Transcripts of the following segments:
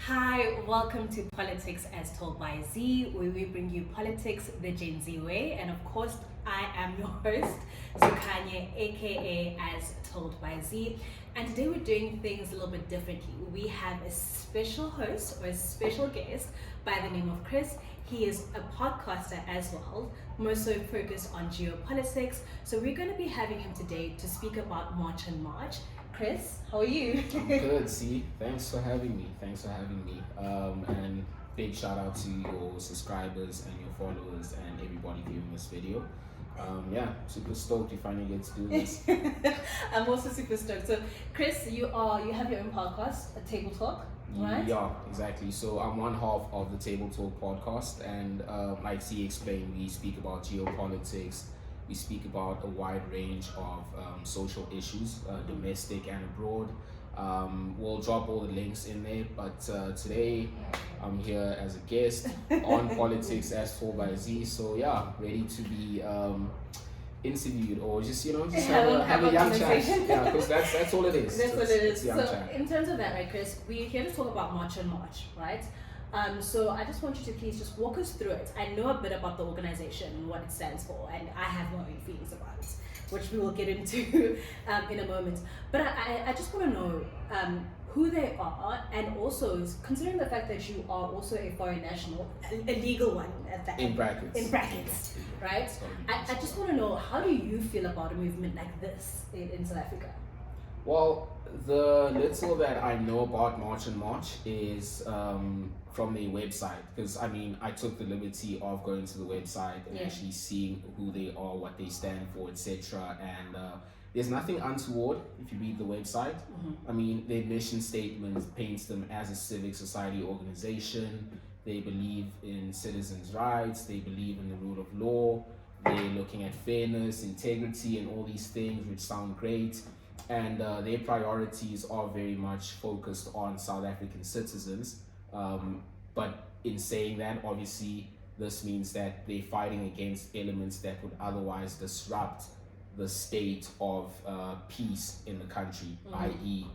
Hi, welcome to Politics as Told by Z, where we bring you politics the Gen Z way. And of course, I am your host, Zukanye, aka As Told by Z. And today we're doing things a little bit differently. We have a special host or a special guest by the name of Chris. He is a podcaster as well, more so focused on geopolitics. So we're going to be having him today to speak about March and March. Chris, how are you? I'm good, see. Thanks for having me. And big shout out to your subscribers and your followers and everybody viewing this video. Super stoked you finally get to do this. I'm also super stoked. So, Chris, you have your own podcast, a Table Talk, right? Yeah, exactly. So I'm one half of the Table Talk podcast, and like C explained, we speak about geopolitics. We speak about a wide range of social issues, domestic and abroad. We'll drop all the links in there, but today I'm here as a guest on Politics as Told by Z. So yeah, ready to be interviewed or just have a young chat. Yeah, because that's all it is. That's what it is. So chat. In terms of that, right, Chris, we're here to talk about March and March, right? So I just want you to please just walk us through it. I know a bit about the organization and what it stands for, and I have my own feelings about it, which we will get into in a moment. But I just want to know who they are, and also considering the fact that you are also a foreign national, a legal one at that. In brackets, right? I just want to know, how do you feel about a movement like this in South Africa? Well, the little that I know about March and March is from their website, because I took the liberty of going to the website and actually seeing who they are, what they stand for, etc. And there's nothing untoward if you read the website. Their mission statement paints them as a civic society organization. They believe in citizens' rights, they believe in the rule of law, they're looking at fairness, integrity, and all these things, which sound great. And their priorities are very much focused on South African citizens. But in saying that, obviously, this means that they're fighting against elements that would otherwise disrupt the state of peace in the country, i.e.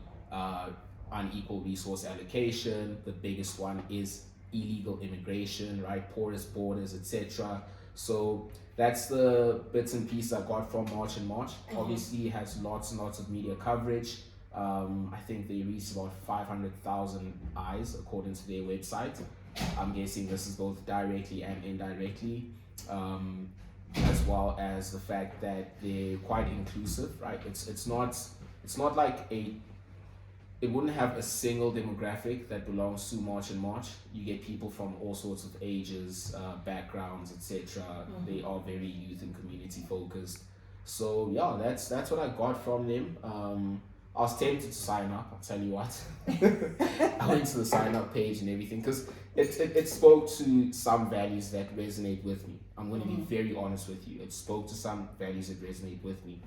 Unequal resource allocation. The biggest one is illegal immigration, right? Porous borders, etc. So that's the bits and pieces I got from March and March. Obviously, it has lots and lots of media coverage. I think they reached about 500,000 eyes according to their website. I'm guessing this is both directly and indirectly, as well as the fact that they're quite inclusive, right? It's not like it wouldn't have a single demographic that belongs to March and March. You get people from all sorts of ages, backgrounds, etc. They are very youth and community focused. So yeah, that's what I got from them. I was tempted to sign up, I'll tell you what. I went to the sign up page and everything because it spoke to some values that resonate with me. I'm going to be very honest with you. It spoke to some values that resonate with me.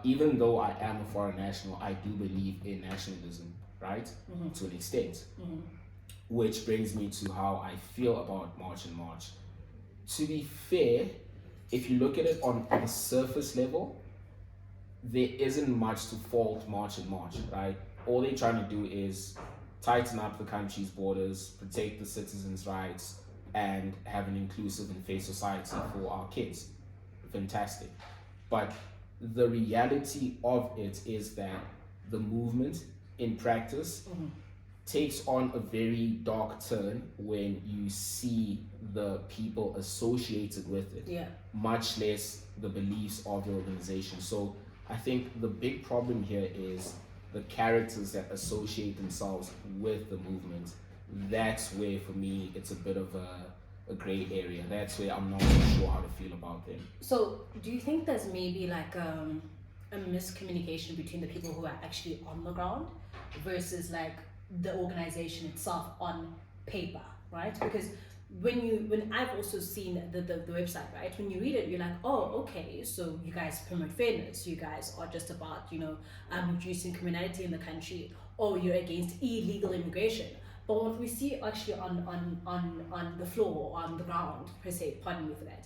Even though I am a foreign national, I do believe in nationalism, right? To an extent. Which brings me to how I feel about March and March. To be fair, if you look at it on a surface level, there isn't much to fault March and March, right? All they're trying to do is tighten up the country's borders, protect the citizens' rights, and have an inclusive and fair society for our kids. Fantastic. But the reality of it is that the movement in practice takes on a very dark turn when you see the people associated with it, much less the beliefs of the organization. So I think the big problem here is the characters that associate themselves with the movement. That's where, for me, it's a bit of a gray area. That's where I'm not really sure how to feel about them. So do you think there's maybe like a miscommunication between the people who are actually on the ground versus like the organization itself on paper, right? Because when I've also seen the website, right, when you read it, you're like, oh, okay, so you guys promote fairness, you guys are just about reducing criminality in the country, or you're against illegal immigration. But what we see actually on the floor, on the ground per se, pardon me for that,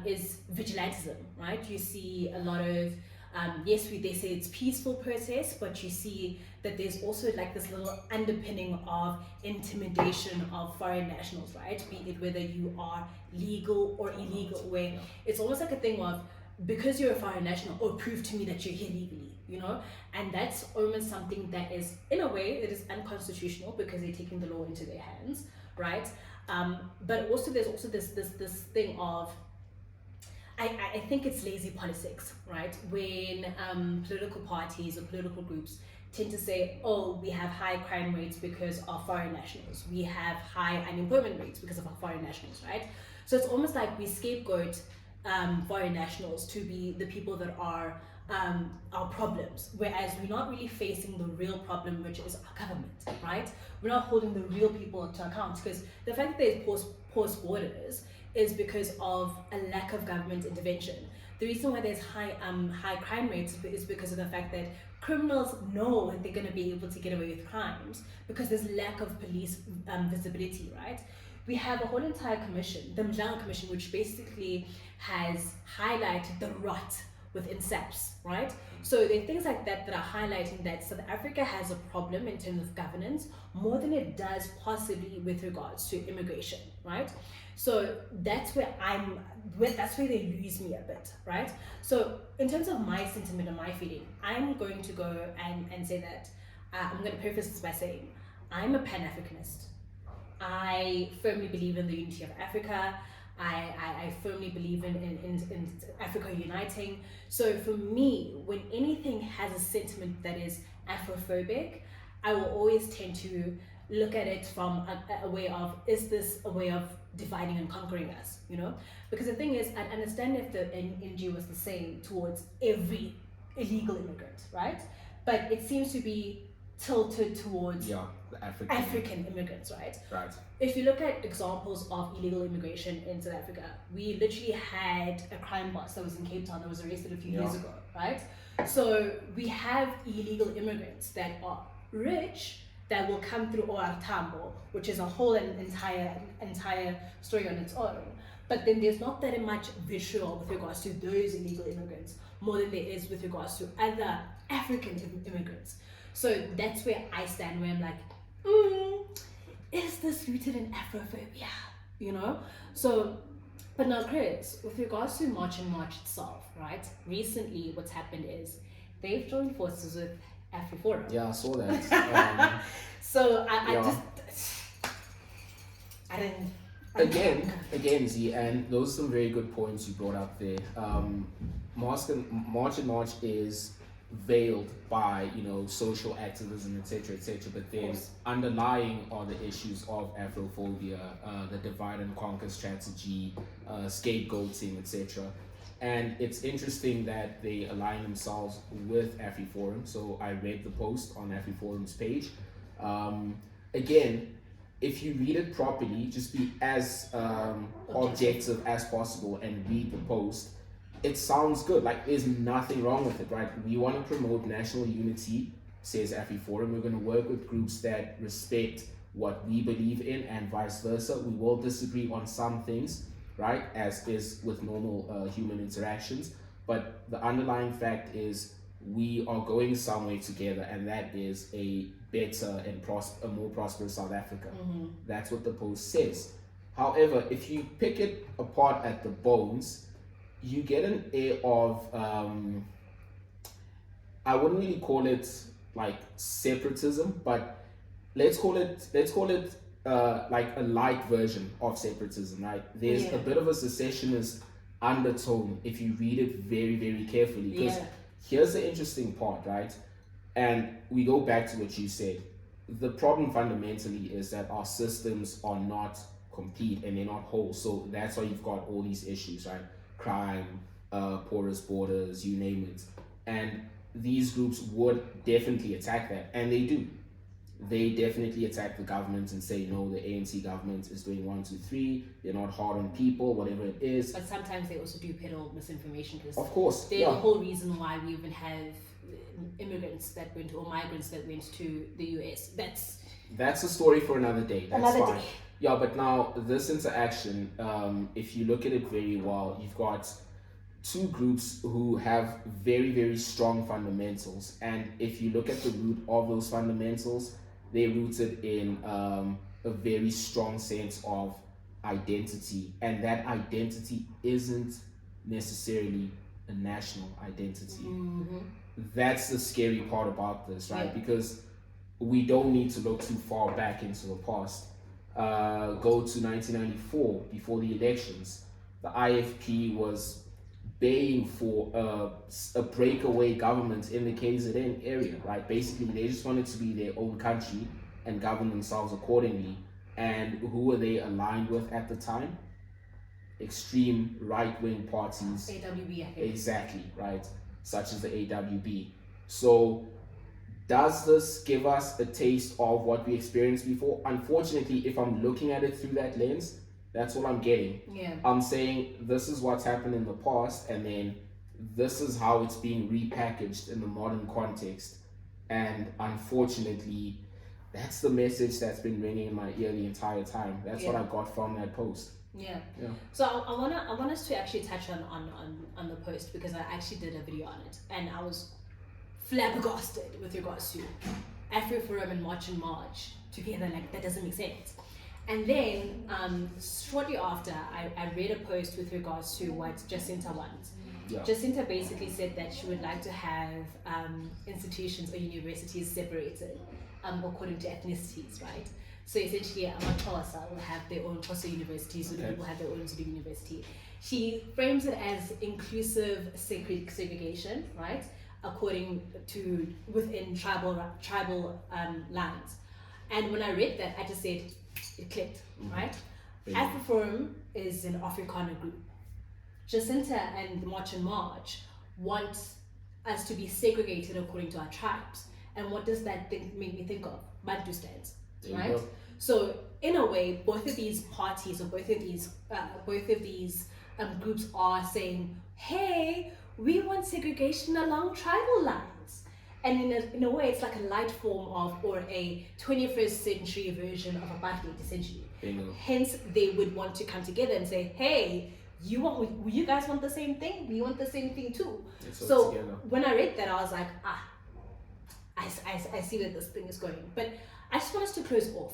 is vigilantism, right? You see a lot of Yes, they say it's peaceful protest, but you see that there's also like this little underpinning of intimidation of foreign nationals, right? Be it whether you are legal or illegal, where it's almost like a thing of, because you're a foreign national, or prove to me that you're here legally, you know? And that's almost something that is, in a way, it is unconstitutional because they're taking the law into their hands, right? But also there's also this thing of, I think it's lazy politics, right? When political parties or political groups tend to say, oh, we have high crime rates because of foreign nationals. We have high unemployment rates because of our foreign nationals, right? So it's almost like we scapegoat foreign nationals to be the people that are our problems, whereas we're not really facing the real problem, which is our government, right? We're not holding the real people to account, because the fact that there's porous borders is because of a lack of government intervention. The reason why there's high crime rates is because of the fact that criminals know that they're going to be able to get away with crimes because there's lack of police visibility, right? We have a whole entire commission, the Mdlanga Commission, which basically has highlighted the rot within SAPS, right? So there are things like that that are highlighting that South Africa has a problem in terms of governance more than it does possibly with regards to immigration, right? So that's where that's where they lose me a bit, right? So in terms of my sentiment and my feeling, I'm going to go and say that I'm going to preface this by saying I'm a Pan-Africanist. I firmly believe in the unity of Africa. I firmly believe in Africa uniting. So for me, when anything has a sentiment that is Afrophobic, I will always tend to look at it from a way of, is this a way of dividing and conquering us, you know? Because the thing is, I understand if the NG was the same towards every illegal immigrant, right? But it seems to be tilted towards the African immigrants, right? Right. If you look at examples of illegal immigration in South Africa, we literally had a crime boss that was in Cape Town that was arrested a few years ago, right? So we have illegal immigrants that are rich that will come through OR Tambo, which is a whole entire story on its own. But then there's not that much visual with regards to those illegal immigrants, more than there is with regards to other African immigrants. So that's where I stand, where I'm like, is this rooted in Afrophobia? You know? So, but now Chris, with regards to March-and-March itself, right? Recently what's happened is they've joined forces with AfriForum. Yeah, I saw that. So I didn't. Again, Z, and those are some very good points you brought up there. March-and-March is veiled by, you know, social activism, etc., but then underlying are the issues of Afrophobia, the divide and conquer strategy, scapegoating, etc. And it's interesting that they align themselves with AfriForum. So I read the post on AfriForum's page. Again, if you read it properly, just be as objective as possible and read the post. It sounds good, like there's nothing wrong with it, right? We want to promote national unity, says AfriForum. We're going to work with groups that respect what we believe in and vice versa. We will disagree on some things, right, as is with normal human interactions. But the underlying fact is we are going somewhere together, and that is a better and a more prosperous South Africa. Mm-hmm. That's what the post says. However, if you pick it apart at the bones, you get an air of, I wouldn't really call it like separatism, but let's call it like a light version of separatism, right? There's a bit of a secessionist undertone if you read it very, very carefully. Because here's the interesting part, right? And we go back to what you said. The problem fundamentally is that our systems are not complete and they're not whole. So that's why you've got all these issues, right? Crime, porous borders, you name it. And these groups would definitely attack that, and they do. They definitely attack the government and say, no, the ANC government is doing 1, 2, 3. They're not hard on people, whatever it is. But sometimes they also do peddle misinformation, because of course, they're the whole reason why we even have immigrants that went or migrants that went to the US. That's a story for another day. That's fine. Yeah, but now this interaction, if you look at it very well, you've got two groups who have very, very strong fundamentals. And if you look at the root of those fundamentals, they're rooted in a very strong sense of identity. And that identity isn't necessarily a national identity. That's the scary part about this, right? Yeah. Because we don't need to look too far back into the past. Go to 1994, before the elections. The IFP was baying for a breakaway government in the KZN area, right? Basically, they just wanted to be their own country and govern themselves accordingly. And who were they aligned with at the time? Extreme right-wing parties. AWB, I think. Exactly, right? Such as the AWB. So, does this give us a taste of what we experienced before? Unfortunately, if I'm looking at it through that lens, that's what I'm getting. Yeah. I'm saying this is what's happened in the past, and then this is how it's being repackaged in the modern context. And unfortunately, that's the message that's been ringing in my ear the entire time. That's what I got from that post. Yeah. Yeah. So I want us to actually touch on the post, because I actually did a video on it, and I was flabbergasted with regards to AfriForum and March-and-March together. Like, that doesn't make sense. And then shortly after, I read a post with regards to what Jacinta wants. Yeah. Jacinta basically said that she would like to have institutions or universities separated according to ethnicities, right? So essentially, Amaxhosa will have their own Xhosa universities, so the people have their own Zulu university. She frames it as inclusive segregation, right? According to within tribal lines. And when I read that, I just said, it clicked, right? AfriForum is an Afrikaner group. Jacinta and the March-and-March want us to be segregated according to our tribes. And what does that make me think of? Bantu stands, right? So in a way, both of these parties or both of these groups are saying, hey, we want segregation along tribal lines. And in a way, it's like a light form of, or a 21st century version of apartheid, essentially. Hence, they would want to come together and say, hey, you guys want the same thing? We want the same thing too. So when I read that, I was like, I see where this thing is going. But I just want us to close off.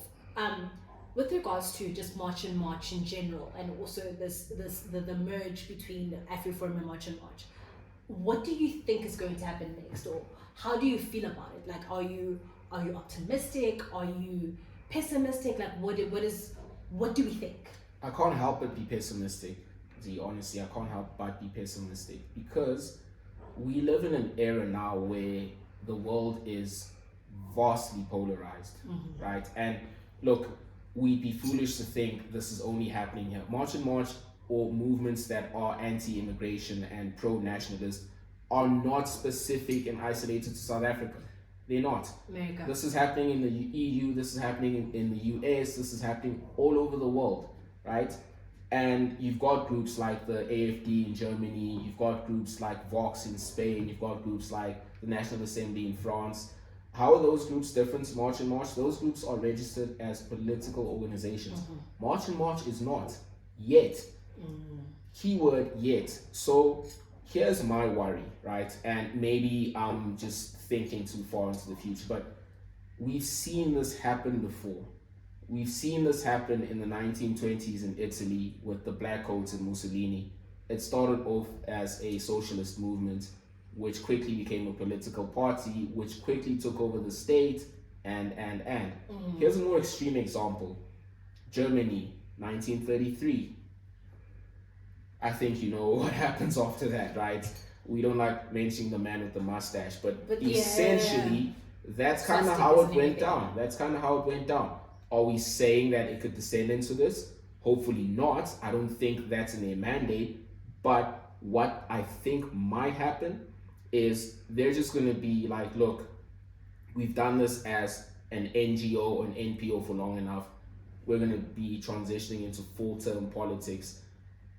With regards to just March-and-March in general, and also the merge between AfriForum and March-and-March, what do you think is going to happen next, or how do you feel about it? Like, are you optimistic? Are you pessimistic? Like, what do we think? I can't help but be pessimistic. Honestly, I can't help but be pessimistic, because we live in an era now where the world is vastly polarized, right? And look, we'd be foolish to think this is only happening here. March-and-March, or movements that are anti-immigration and pro-nationalist, are not specific and isolated to South Africa. They're not. America. This is happening in the EU, this is happening in the US, this is happening all over the world, right? And you've got groups like the AfD in Germany, you've got groups like Vox in Spain, you've got groups like the National Assembly in France. How are those groups different to March-and-March? Those groups are registered as political organizations. March-and-March is not, yet. Keyword yet. So here's my worry, right? And maybe I'm just thinking too far into the future, but we've seen this happen before. We've seen this happen in the 1920s in Italy with the Black Coats and Mussolini. It started off as a socialist movement, which quickly became a political party, which quickly took over the state, and. Here's a more extreme example. Germany, 1933. I think you know what happens after that, right? We don't like mentioning the man with the mustache, but essentially, that's kind of how it went down. That's kind of how it went down. Are we saying that it could descend into this? Hopefully not. I don't think that's in their mandate. But what I think might happen is they're just going to be like, look, we've done this as an NGO or an NPO for long enough. We're going to be transitioning into full-term politics.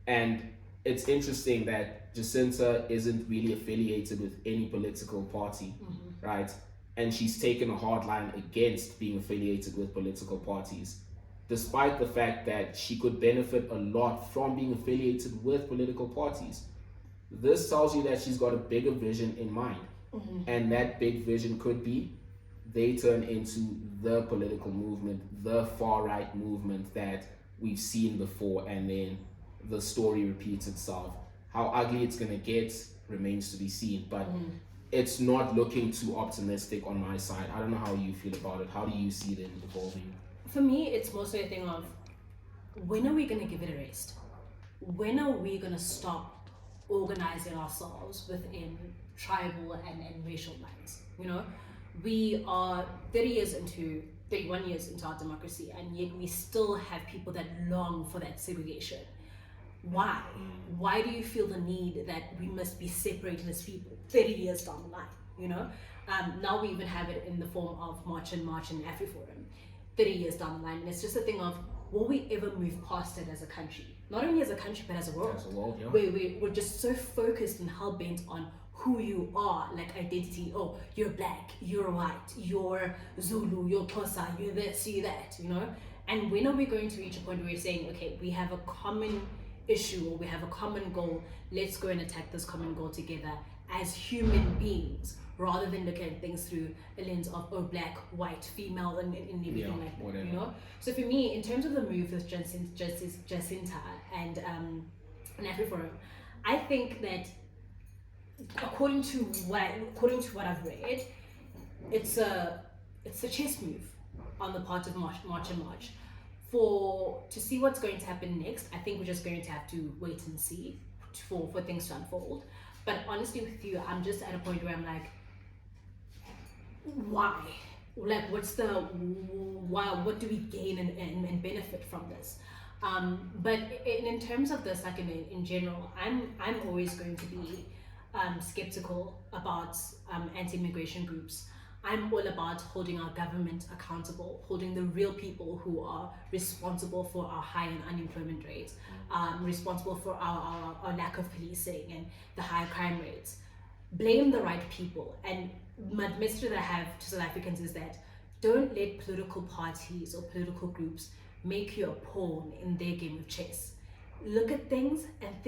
And it's interesting that Jacinta isn't really affiliated with any political party, right? And she's taken a hard line against being affiliated with political parties, despite the fact that she could benefit a lot from being affiliated with political parties. this tells you that she's got a bigger vision in mind. And that big vision could be they turn into the political movement, the far right movement that we've seen before, and then the story repeats itself. How ugly it's gonna get remains to be seen, but it's not looking too optimistic on my side. I don't know how you feel about it. How do you see them evolving? For me, it's mostly a thing of, when are we gonna give it a rest? When are we gonna stop organizing ourselves within tribal and racial lines? You know, we are 31 years into our democracy, and yet we still have people that long for that segregation. Why? Why do you feel the need that we must be separated as people 30 years down the line? You know, now we even have it in the form of March-and-March and AfriForum 30 years down the line, and it's just a thing of, will we ever move past it as a country? Not only as a country, but as a world. As a world, yeah. Where we're just so focused and hell-bent on who you are, like identity. Oh, you're black, you're white, you're Zulu, you're Xhosa, you're this, you're that, you know? And when are we going to reach a point where we're saying, okay, we have a common issue, or we have a common goal, let's go and attack this common goal together as human beings, rather than looking at things through a lens of, oh, black, white, female, and everything like that, whatever. you know? So for me, in terms of the move with Jacinta and AfriForum, I think that according to what I've read, it's a chess move on the part of March-and-March. To see what's going to happen next, I think we're just going to have to wait and see for things to unfold. But honestly with you, I'm just at a point where I'm like, why? Like, what do we gain and benefit from this? But in terms of this, like in general, I'm always going to be skeptical about anti-immigration groups. I'm all about holding our government accountable, holding the real people who are responsible for our high unemployment rates, responsible for our lack of policing and the high crime rates. Blame the right people. And my message that I have to South Africans is that don't let political parties or political groups make you a pawn in their game of chess. Look at things and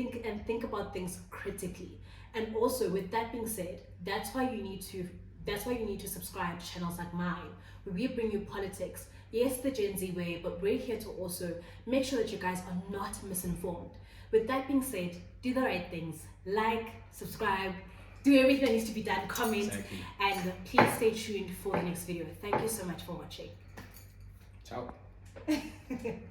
think about things critically. And also, with that being said, that's why you need to subscribe to channels like mine, where we bring you politics. Yes, the Gen Z way, but we're here to also make sure that you guys are not misinformed. With that being said, do the right things. Like, subscribe, do everything that needs to be done, comment, and please stay tuned for the next video. Thank you so much for watching. Ciao.